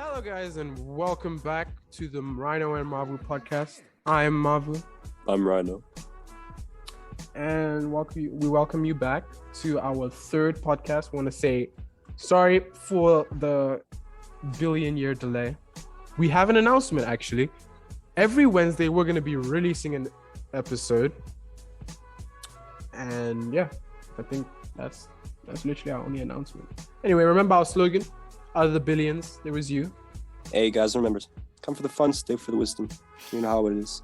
Hello, guys, and welcome back to the Rhino and Mavu podcast. I am Mavu, I'm Rhino. and we welcome you back to our third podcast. I want to say sorry for the billion-year delay. We have an announcement, actually. Every Wednesday, we're going to be releasing an episode. And yeah, I think that's literally our only announcement. Anyway, remember our slogan? Out of the billions, there was you. Hey guys, remember, come for the fun, stay for the wisdom. You know how it is.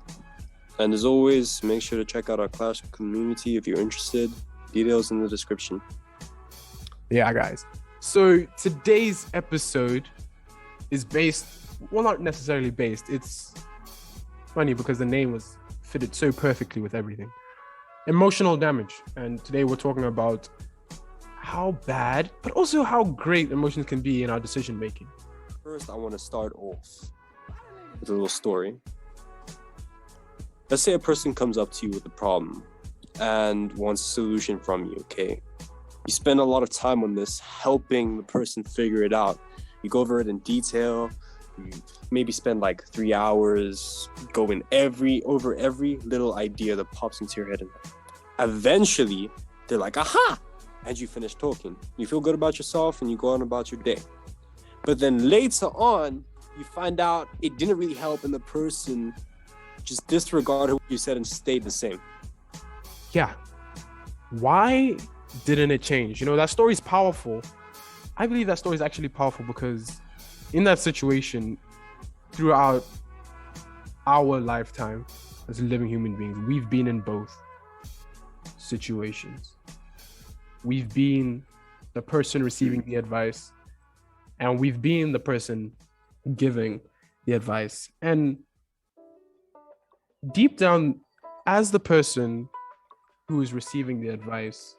And as always, make sure to check out our class community if you're interested. Details in the description. Yeah, guys. So today's episode is based, well, not necessarily based. It's funny because the name was fitted so perfectly with everything. Emotional damage. And today we're talking about how bad, but also how great emotions can be in our decision making. First, I want to start off with a little story. Let's say a person comes up to you with a problem and wants a solution from you, okay? You spend a lot of time on this, helping the person figure it out. You go over it in detail. You maybe spend like 3 hours going over every little idea that pops into your head. And eventually, they're like, aha! And you finish talking. You feel good about yourself and you go on about your day. But then later on, you find out it didn't really help and the person just disregarded what you said and stayed the same. Yeah. Why didn't it change? You know, that story's powerful. I believe that story is actually powerful because in that situation, throughout our lifetime as living human beings, we've been in both situations. We've been the person receiving the advice, and we've been the person giving the advice. And deep down, as the person who is receiving the advice,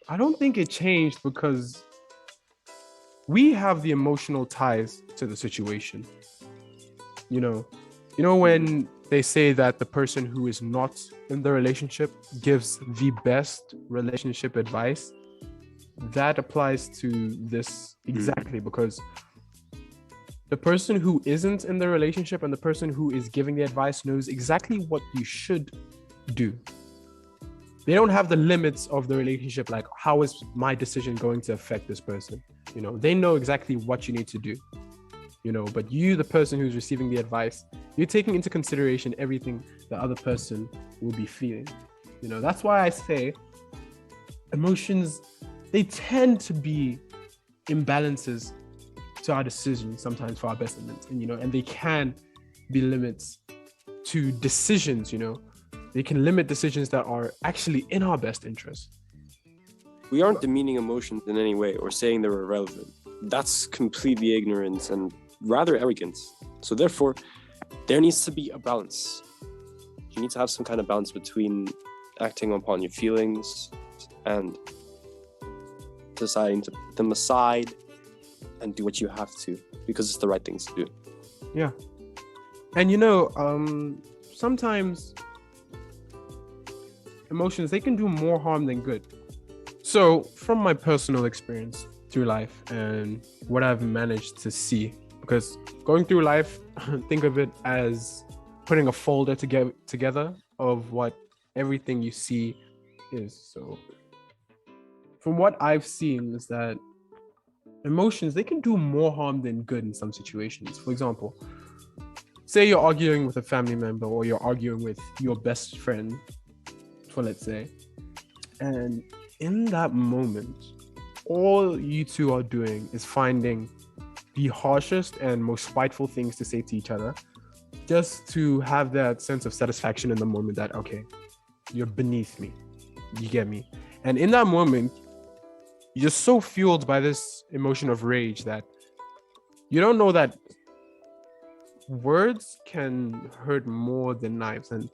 I don't think it changed because we have the emotional ties to the situation. You know when they say that the person who is not in the relationship gives the best relationship advice, that applies to this exactly, because the person who isn't in the relationship and the person who is giving the advice knows exactly what you should do. They don't have the limits of the relationship, like how is my decision going to affect this person? You know, they know exactly what you need to do. You know, but you, the person who's receiving the advice, you're taking into consideration everything the other person will be feeling. You know, that's why I say emotions, they tend to be imbalances to our decisions sometimes for our betterment. And, you know, and they can be limits to decisions, you know. They can limit decisions that are actually in our best interest. We aren't demeaning emotions in any way or saying they're irrelevant. That's completely ignorance and rather arrogance. So therefore, there needs to be a balance. You need to have some kind of balance between acting upon your feelings and deciding to put them aside and do what you have to because it's the right thing to do. Yeah. And you know, sometimes emotions, they can do more harm than good. So from my personal experience through life and what I've managed to see, because going through life, think of it as putting a folder together of what everything you see is. So from what I've seen is that emotions, they can do more harm than good in some situations. For example, say you're arguing with a family member or you're arguing with your best friend, for let's say, and in that moment, all you two are doing is finding the harshest and most spiteful things to say to each other, just to have that sense of satisfaction in the moment that, okay, you're beneath me, you get me? And in that moment, you're just so fueled by this emotion of rage that you don't know that words can hurt more than knives. And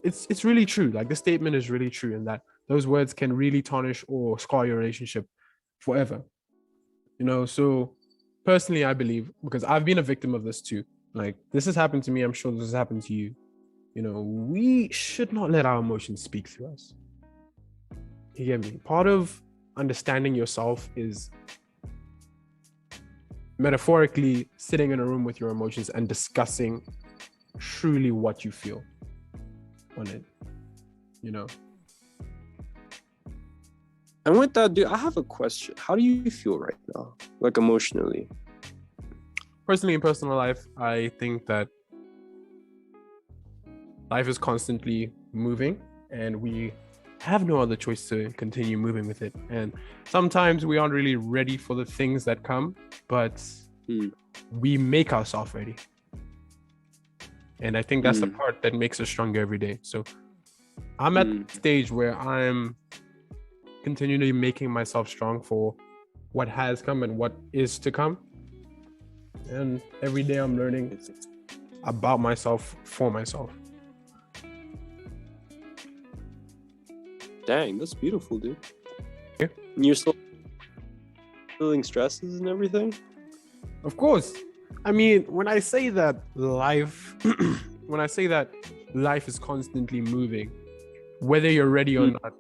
it's really true. Like, the statement is really true in that those words can really tarnish or scar your relationship forever. You know, so personally, I believe, because I've been a victim of this too. Like, this has happened to me. I'm sure this has happened to you. You know, we should not let our emotions speak through us. You get me? Part of understanding yourself is metaphorically sitting in a room with your emotions and discussing truly what you feel on it, you know. And with that, dude, I have a question. How do you feel right now, like emotionally? Personally, in personal life, I think that life is constantly moving and we have no other choice to continue moving with it. And sometimes we aren't really ready for the things that come, but we make ourselves ready. And I think that's the part that makes us stronger every day. So I'm at the stage where I'm continually making myself strong for what has come and what is to come. And every day I'm learning about myself for myself. Dang, that's beautiful, dude. Yeah. And you're still feeling stresses and everything? Of course. I mean, when I say that life is constantly moving, whether you're ready or not,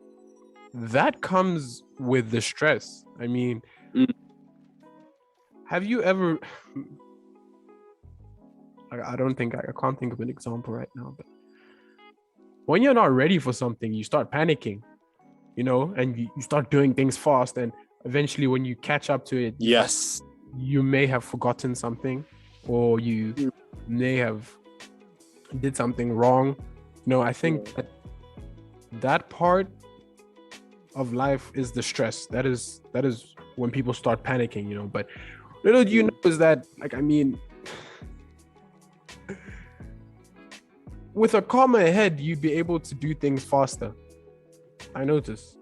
that comes with the stress. I mean, have you ever... I can't think of an example right now, but when you're not ready for something, you start panicking, you know, and you start doing things fast, and eventually when you catch up to it, yes, you may have forgotten something, or you may have did something wrong. You know, I think that part of life is the stress. That is when people start panicking, you know. But little do you know is that, like, I mean, with a calmer head, you'd be able to do things faster. I notice.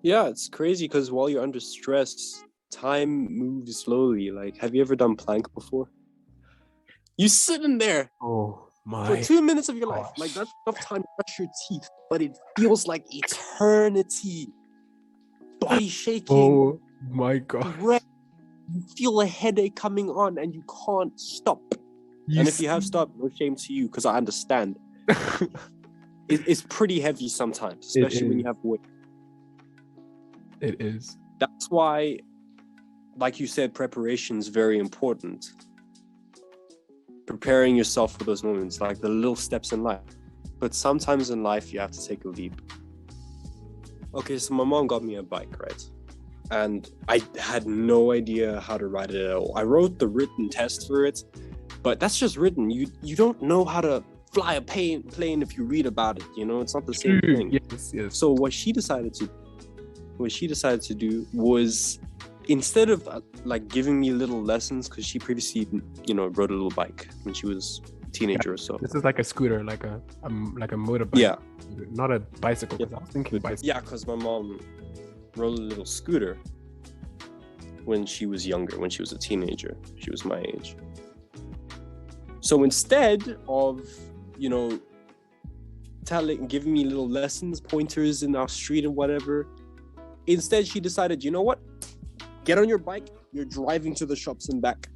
Yeah, it's crazy because while you're under stress, time moves slowly. Like, have you ever done plank before? You sitting there for 2 minutes of your life. Like, that's enough time to brush your teeth, but it feels like eternity. Body shaking. Oh my god. Breath. You feel a headache coming on and you can't stop. And if you have stopped, no shame to you, because I understand. It's pretty heavy sometimes, especially when you have weight. It is. That's why, like you said, preparation is very important. Preparing yourself for those moments, like the little steps in life. But sometimes in life, you have to take a leap. Okay, so my mom got me a bike, right? And I had no idea how to ride it at all. I wrote the written test for it, but that's just written. You don't know how to fly a plane if you read about it, you know? It's not the same thing. Yes. So what she decided to do was, instead of like giving me little lessons, because she previously, you know, rode a little bike when she was a teenager or so. This is like a scooter, like a motorbike. Yeah. Not a bicycle, because I was thinking bicycle. Yeah, because my mom rode a little scooter when she was younger, when she was a teenager. She was my age. So instead of, you know, giving me little lessons, pointers in our street and whatever, instead she decided, you know what? Get on your bike, you're driving to the shops and back.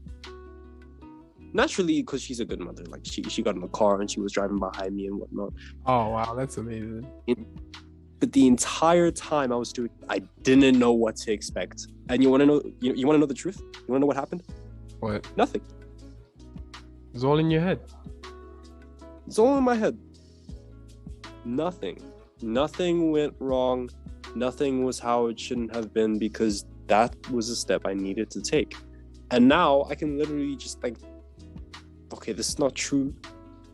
Naturally, because she's a good mother. Like, she got in the car and she was driving behind me and whatnot. Oh, wow, that's amazing. But the entire time I was doing it, I didn't know what to expect. And you want to know? You want to know the truth? You want to know what happened? What? Nothing. It's all in your head. It's all in my head. Nothing went wrong. Nothing was how it shouldn't have been, because that was a step I needed to take. And now I can literally just like, okay, this is not true.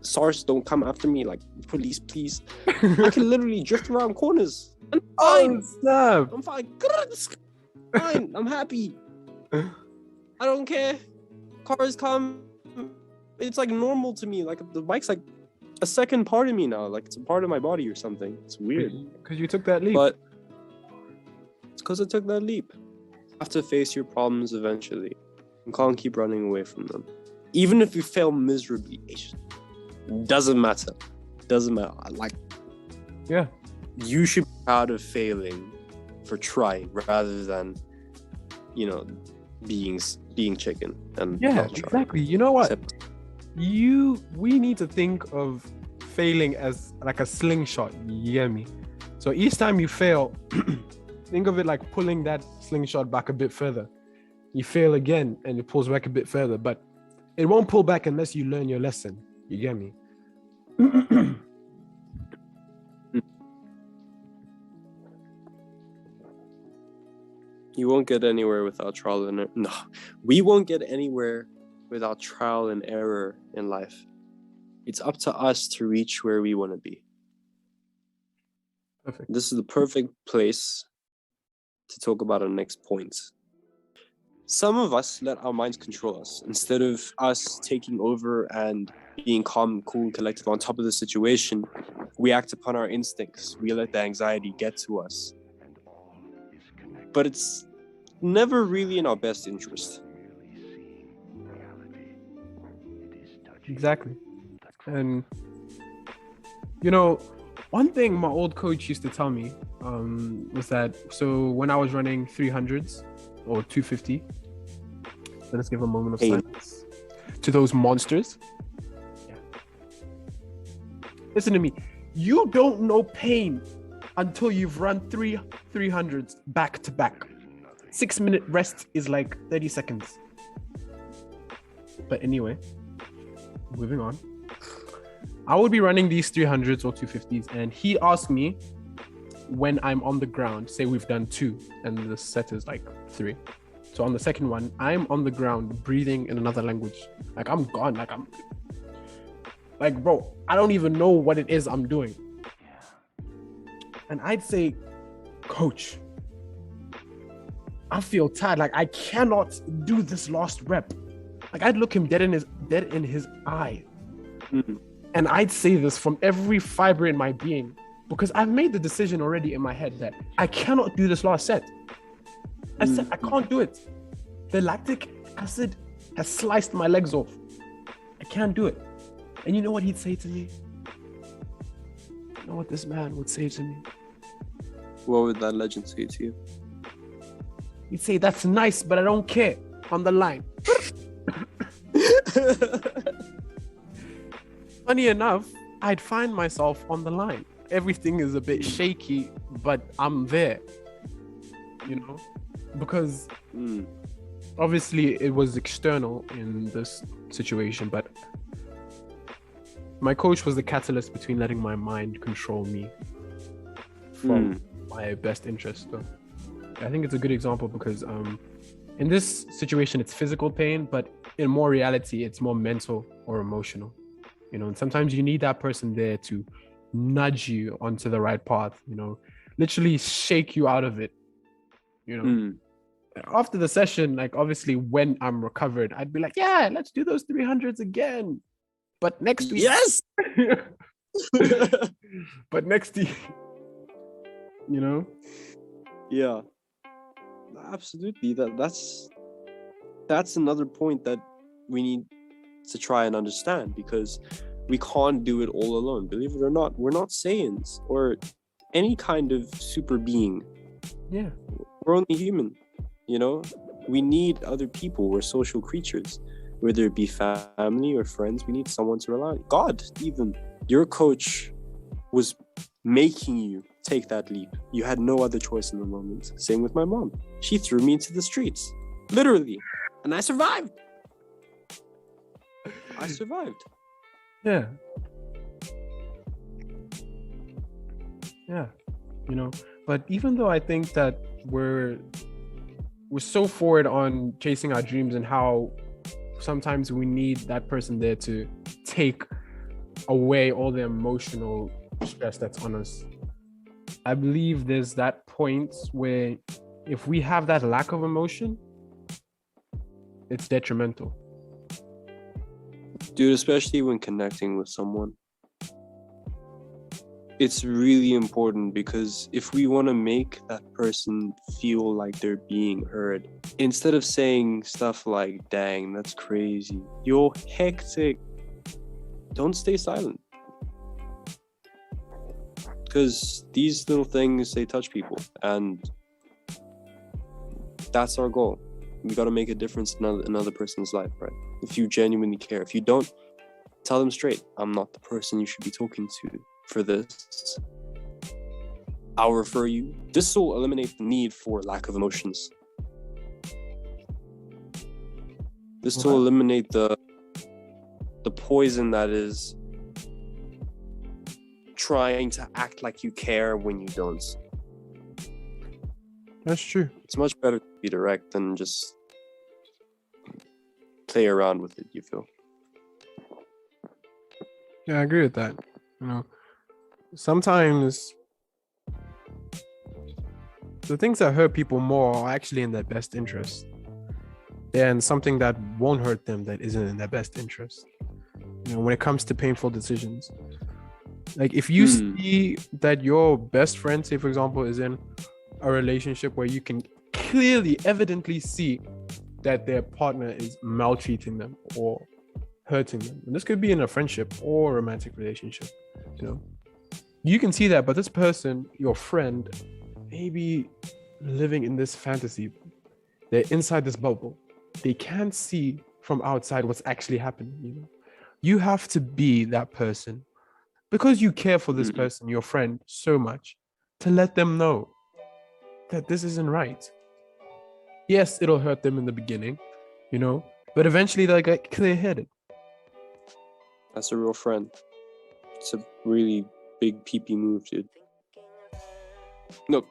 SARS, don't come after me, like, police, please. I can literally drift around corners. I'm fine. Snap. I'm fine. Fine. I'm happy. I don't care. Cars come. It's like normal to me. Like, the bike's like a second part of me now. Like, it's a part of my body or something. It's weird. Because you took that leap. But it's because I took that leap. You have to face your problems eventually. You can't keep running away from them. Even if you fail miserably, doesn't matter. Like, yeah, you should be proud of failing for trying, rather than, you know, being chicken and exactly. You know what? We need to think of failing as like a slingshot. You get me? So each time you fail, Think of it like pulling that slingshot back a bit further. You fail again and it pulls back a bit further, but it won't pull back unless you learn your lesson. You get me? You won't get anywhere without trial and error. No, we won't get anywhere without trial and error in life. It's up to us to reach where we want to be. Perfect. This is the perfect place to talk about our next point. Some of us let our minds control us. Instead of us taking over and being calm, cool, and collected on top of the situation, we act upon our instincts. We let the anxiety get to us. But it's never really in our best interest. Exactly. And, you know, one thing my old coach used to tell me was that, so when I was running 300s or 250, let us give a moment of silence to those monsters. Yeah. Listen to me. You don't know pain until you've run 300s back to back. 6-minute rest is like 30 seconds. But anyway, moving on. I would be running these 300s or 250s, and he asked me when I'm on the ground, say we've done 2 and the set is like 3. So on the second one, I'm on the ground breathing in another language. Like I'm gone. Like, bro, I don't even know what it is I'm doing. And I'd say, coach, I feel tired. Like I cannot do this last rep. Like I'd look him dead in his eye. Mm-hmm. And I'd say this from every fiber in my being, because I've made the decision already in my head that I cannot do this last set. I said, I can't do it. The lactic acid has sliced my legs off. I can't do it. And you know what he'd say to me? You know what this man would say to me? What would that legend say to you? He'd say, that's nice, but I don't care. On the line. Funny enough, I'd find myself on the line. Everything is a bit shaky, but I'm there. You know? Because obviously it was external in this situation, but my coach was the catalyst between letting my mind control me from my best interest. So I think it's a good example because in this situation it's physical pain, but in more reality it's more mental or emotional. You know, and sometimes you need that person there to nudge you onto the right path, you know, literally shake you out of it. You know, after the session, like obviously when I'm recovered, I'd be like, yeah, let's do those 300s again. But next week. Yes. But next week, you know? Yeah. Absolutely. That's another point that we need to try and understand, because we can't do it all alone. Believe it or not, we're not Saiyans or any kind of super being. Yeah. We're only human, you know? We need other people. We're social creatures. Whether it be family or friends, we need someone to rely on. God, even. Your coach was making you take that leap. You had no other choice in the moment. Same with my mom. She threw me into the streets. Literally. And I survived. Yeah. You know, but even though I think that we're so forward on chasing our dreams and how sometimes we need that person there to take away all the emotional stress that's on us, I believe there's that point where if we have that lack of emotion, it's detrimental. Dude, especially when connecting with someone. It's really important, because if we want to make that person feel like they're being heard, instead of saying stuff like, dang, that's crazy, you're hectic, don't stay silent. Because these little things, they touch people, and that's our goal. We got to make a difference in another person's life, right? If you genuinely care. If you don't, tell them straight, I'm not the person you should be talking to for this. I'll refer you. This will eliminate the need for lack of emotions. This will eliminate the poison that is trying to act like you care when you don't. That's true. It's much better to be direct than just play around with it, you feel? Yeah, I agree with that. You know, sometimes the things that hurt people more are actually in their best interest than something that won't hurt them that isn't in their best interest. You know, when it comes to painful decisions, like if you see that your best friend, say for example, is in a relationship where you can clearly, evidently see that their partner is maltreating them or hurting them, and this could be in a friendship or a romantic relationship, you know, you can see that, but this person, your friend, maybe living in this fantasy, they're inside this bubble, they can't see from outside what's actually happening. You know, you have to be that person because you care for this person, your friend, so much, to let them know that this isn't right. Yes, it'll hurt them in the beginning, you know, but eventually they'll get clear-headed. That's a real friend. It's a really big pee-pee move, dude. Look,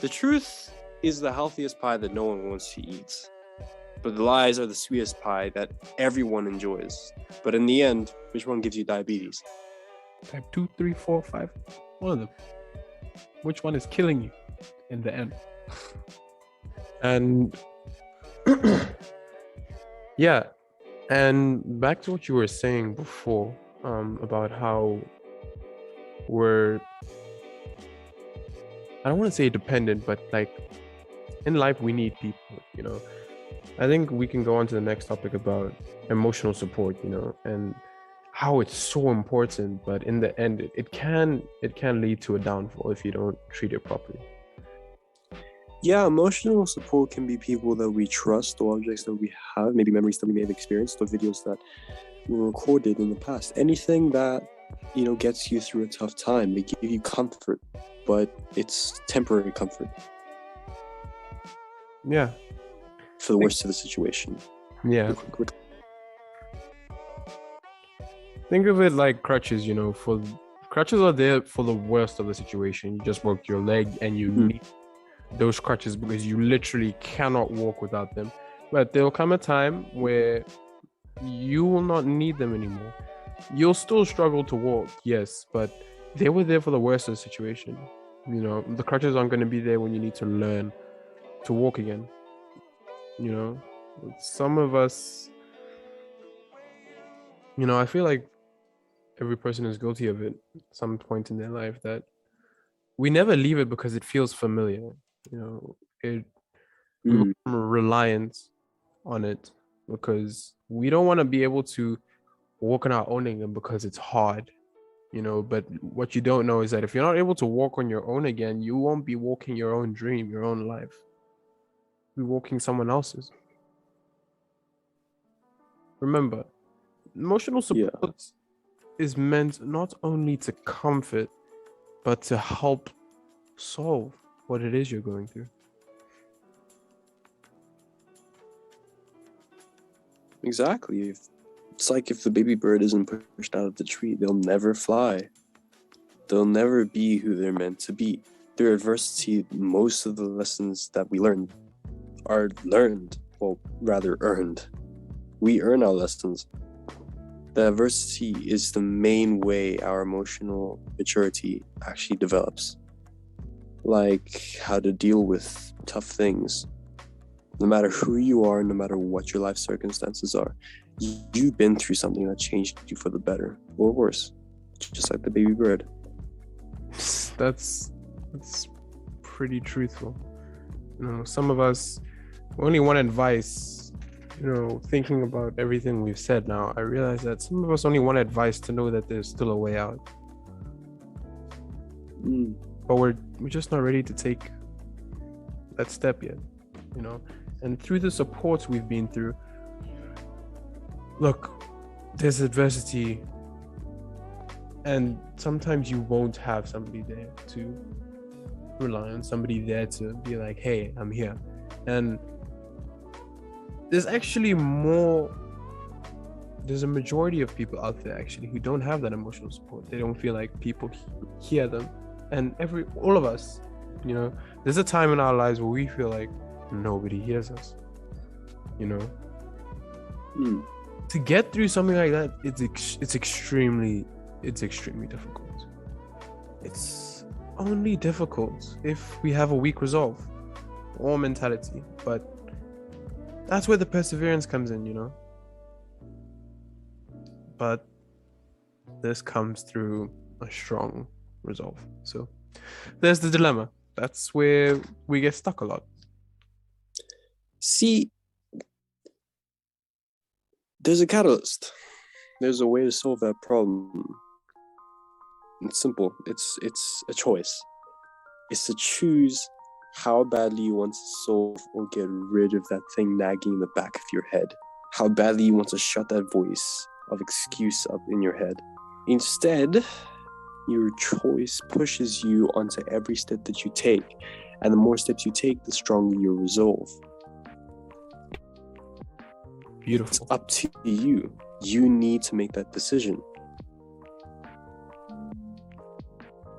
the truth is the healthiest pie that no one wants to eat. But the lies are the sweetest pie that everyone enjoys. But in the end, which one gives you diabetes? Type 2, 3, 4, 5. One of them. Which one is killing you in the end? And yeah. And back to what you were saying before, about how we're, I don't want to say dependent, but like in life we need people, you know. I think we can go on to the next topic about emotional support, you know, and how it's so important, but in the end it can lead to a downfall if you don't treat it properly. Yeah, emotional support can be people that we trust, or objects that we have, maybe memories that we may have experienced, or videos that were recorded in the past. Anything that, you know, gets you through a tough time. They give you comfort, but it's temporary comfort. Yeah. For the worst of the situation. Yeah. Think of it like crutches, you know, crutches are there for the worst of the situation. You just broke your leg and you need those crutches because you literally cannot walk without them. But there'll come a time where you will not need them anymore. You'll still struggle to walk, yes, but they were there for the worst of the situation. You know, the crutches aren't going to be there when you need to learn to walk again. You know, some of us, you know, I feel like every person is guilty of it at some point in their life, that we never leave it because it feels familiar. You know, we become reliant on it because we don't want to be able to walk on our own again because it's hard, you know. But what you don't know is that if you're not able to walk on your own again, you won't be walking your own dream, your own life. You'll be walking someone else's. Remember, emotional support is meant not only to comfort, but to help solve what it is you're going through. Exactly. It's like if the baby bird isn't pushed out of the tree, they'll never fly. They'll never be who they're meant to be. Through adversity, most of the lessons that we learn are learned, well, rather earned. We earn our lessons. The adversity is the main way our emotional maturity actually develops. Like how to deal with tough things. No matter who you are, no matter what your life circumstances are, you've been through something that changed you for the better or worse, just like the baby bird. That's pretty truthful. You know, some of us only want advice. You know, thinking about everything we've said now, I realize that some of us only want advice to know that there's still a way out. But we're just not ready to take that step yet, you know. And through the supports we've been through, look, there's adversity, and sometimes you won't have somebody there to rely on somebody there to be like, hey, I'm here. And there's a majority of people out there actually who don't have that emotional support. They don't feel like people hear them. And all of us, there's a time in our lives where we feel like nobody hears us, To get through something like that, it's extremely difficult. It's only difficult if we have a weak resolve or mentality, but that's where the perseverance comes in, But this comes through a strong resolve. So there's the dilemma. That's where we get stuck a lot. See, there's a catalyst. There's a way to solve that problem. It's simple. It's a choice. It's to choose how badly you want to solve or get rid of that thing nagging in the back of your head. How badly you want to shut that voice of excuse up in your head. Instead, your choice pushes you onto every step that you take. And the more steps you take, the stronger your resolve. Beautiful. It's up to you. You need to make that decision.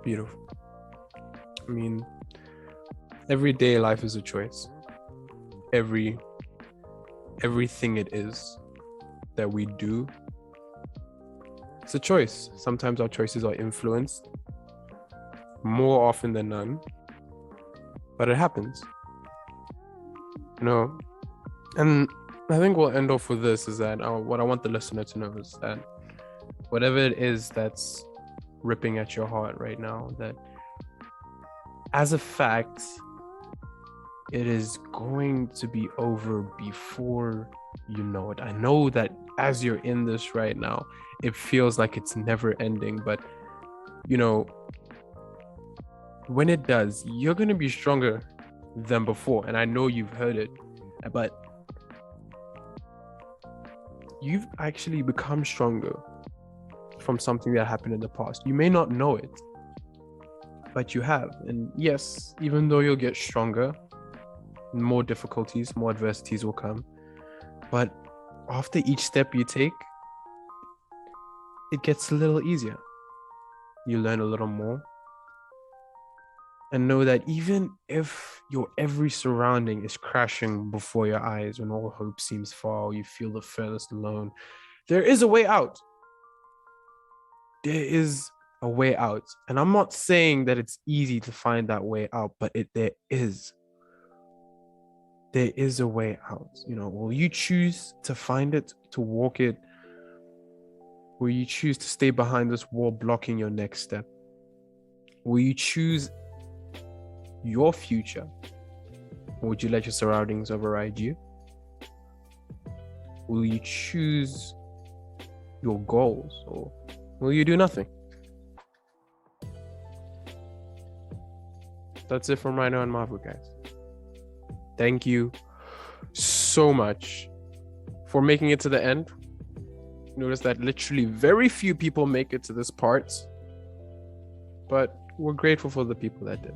Beautiful. I mean, everyday life is a choice. Everything it is that we do, it's a choice. Sometimes our choices are influenced, more often than none, but it happens. And I think we'll end off with this, is that what I want the listener to know is that whatever it is that's ripping at your heart right now, that as a fact, it is going to be over before you know it. I know that as you're in this right now, it feels like it's never ending, but when it does, you're going to be stronger than before. And I know you've heard it, but you've actually become stronger from something that happened in the past. You may not know it, but you have. And yes, even though you'll get stronger, more difficulties, more adversities will come. But after each step you take, it gets a little easier. You learn a little more. And know that even if your every surrounding is crashing before your eyes, when all hope seems far, you feel the furthest alone, there is a way out. There is a way out. And I'm not saying that it's easy to find that way out, but there is. There is a way out. Will you choose to find it, to walk it? Will you choose to stay behind this wall blocking your next step? Will you choose your future, or would you let your surroundings override you? Will you choose your goals, or will you do nothing? That's it from Rhino and Mavu, guys. Thank you so much for making it to the end. Notice that literally very few people make it to this part, but we're grateful for the people that did.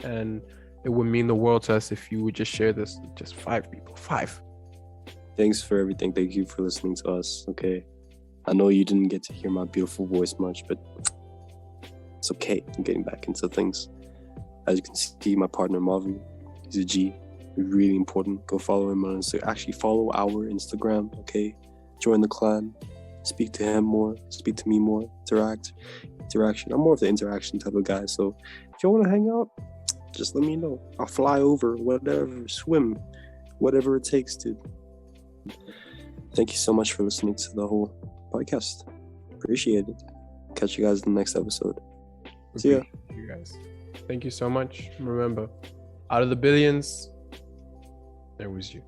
And it would mean the world to us if you would just share this with just 5 people. 5. Thanks for everything. Thank you for listening to us. Okay. I know you didn't get to hear my beautiful voice much, but it's okay. I'm getting back into things. As you can see, my partner Mavu, he's a G. Really important. Go follow him on Instagram. Actually, follow our Instagram. Okay. Join the clan. Speak to him more. Speak to me more. Interaction. I'm more of the interaction type of guy. So if you want to hang out, just let me know. I'll fly over, whatever, swim, whatever it takes, dude. Thank you so much for listening to the whole podcast. Appreciate it. Catch you guys in the next episode. See ya. You guys. Thank you so much. Remember, out of the billions, there was you.